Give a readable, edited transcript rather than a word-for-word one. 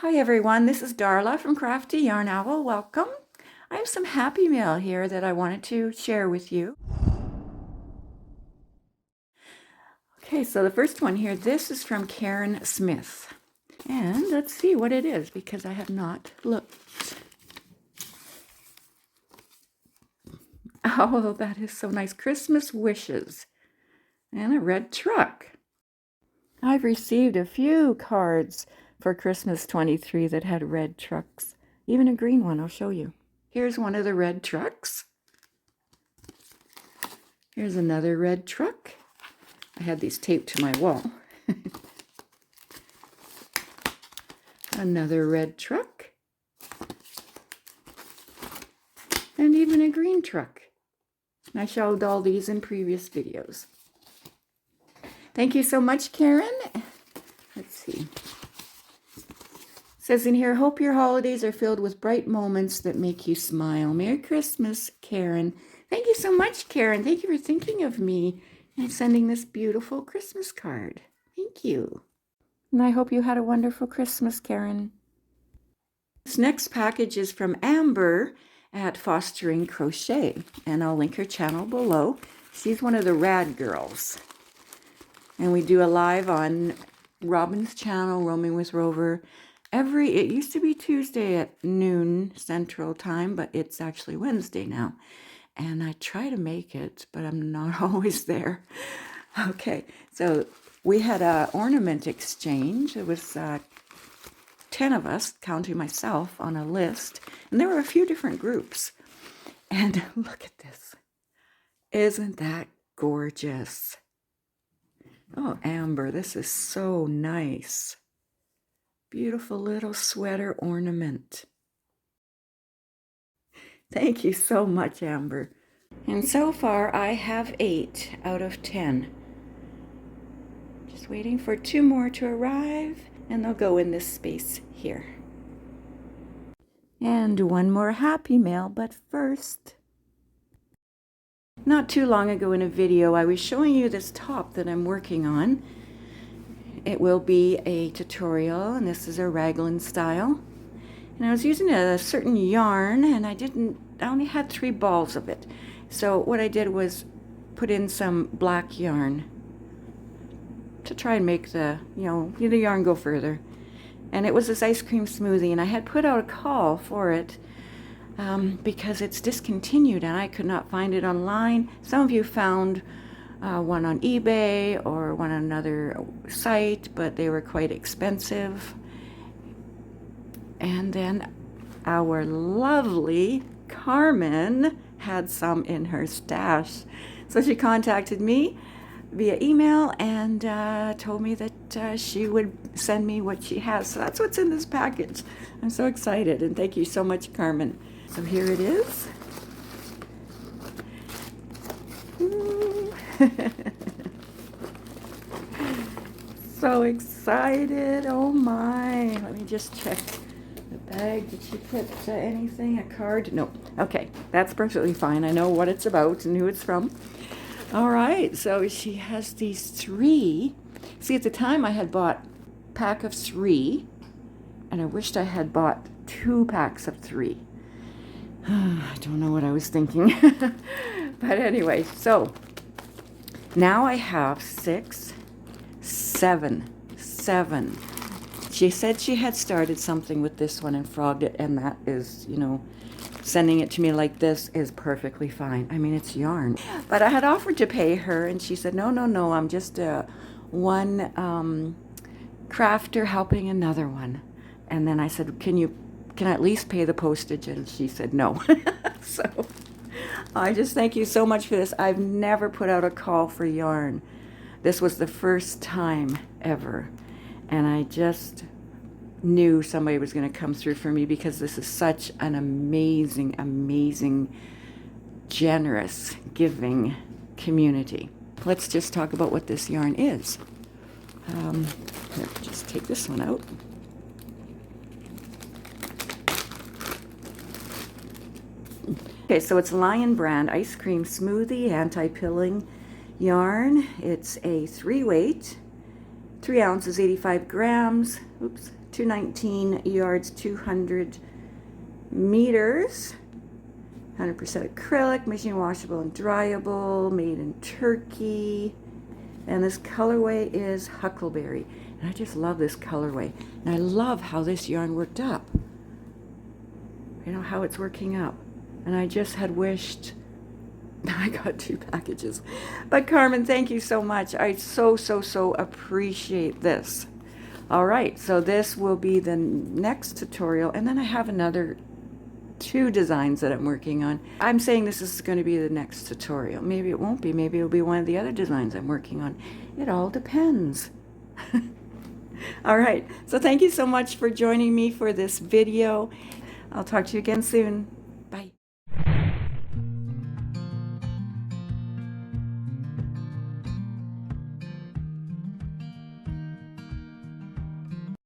Hi everyone, this is Darla from Crafty Yarn Owl. Welcome. I have some happy mail here that I wanted to share with you. Okay, so the first one here, this is from Karen Smith. And let's see what it is because I have not looked. Oh, that is so nice. Christmas wishes and a red truck. I've received a few cards for Christmas 23 that had red trucks. Even a green one, I'll show you. Here's one of the red trucks. Here's another red truck. I had these taped to my wall. Another red truck. And even a green truck. I showed all these in previous videos. Thank you so much, Karen. Let's see. It says in here, hope your holidays are filled with bright moments that make you smile. Merry Christmas, Karen. Thank you so much, Karen. Thank you for thinking of me and sending this beautiful Christmas card. Thank you. And I hope you had a wonderful Christmas, Karen. This next package is from Amber at Fostering Crochet, and I'll link her channel below. She's one of the Radd girls. And we do a live on Robin's channel, Roaming with Rover. It used to be Tuesday at noon Central Time, but it's actually Wednesday now. And I try to make it, but I'm not always there. Okay, so we had an ornament exchange. It was 10 of us, counting myself, on a list. And there were a few different groups. And look at this. Isn't that gorgeous? Oh, Amber, this is so nice. Beautiful little sweater ornament. Thank you so much, Amber. And so far, I have 8 out of 10. Just waiting for 2 more to arrive, and they'll go in this space here. And one more happy mail, but first... Not too long ago in a video, I was showing you this top that I'm working on. It will be a tutorial, and this is a raglan style. And I was using a certain yarn, and I only had 3 balls of it. So what I did was put in some black yarn to try and make the yarn go further. And it was this ice cream smoothie, and I had put out a call for it. Because it's discontinued and I could not find it online. Some of you found one on eBay or one on another site, but they were quite expensive. And then our lovely Carmen had some in her stash. So she contacted me via email and told me that she would send me what she has. So that's what's in this package. I'm so excited, and thank you so much, Carmen. So here it is. So excited. Oh my. Let me just check the bag. Did she put anything? A card? No. Okay. That's perfectly fine. I know what it's about and who it's from. All right. So she has these 3. See, at the time I had bought a pack of 3. And I wished I had bought 2 packs of 3. I don't know what I was thinking. But anyway, so now I have 6, 7. She said she had started something with this one and frogged it, and that is, sending it to me like this is perfectly fine. I mean, it's yarn. But I had offered to pay her, and she said, no, I'm just one crafter helping another one. And then I said, can I at least pay the postage? And she said no. So I just thank you so much for this. I've never put out a call for yarn. This was the first time ever. And I just knew somebody was going to come through for me because this is such an amazing, amazing, generous, giving community. Let's just talk about what this yarn is. Let's just take this one out. Okay, so it's Lion Brand Ice Cream Smoothie Anti-Pilling Yarn. It's a 3 weight, 3 ounces, 85 grams, 219 yards, 200 meters. 100% acrylic, machine washable and dryable, made in Turkey. And this colorway is Huckleberry. And I just love this colorway. And I love how this yarn worked up. You know, how it's working up. And I just had wished I got 2 packages. But Carmen, thank you so much. I so appreciate this. All right, so this will be the next tutorial. And then I have another 2 designs that I'm working on. I'm saying this is going to be the next tutorial. Maybe it won't be. Maybe it'll be one of the other designs I'm working on. It all depends. All right, so thank you so much for joining me for this video. I'll talk to you again soon.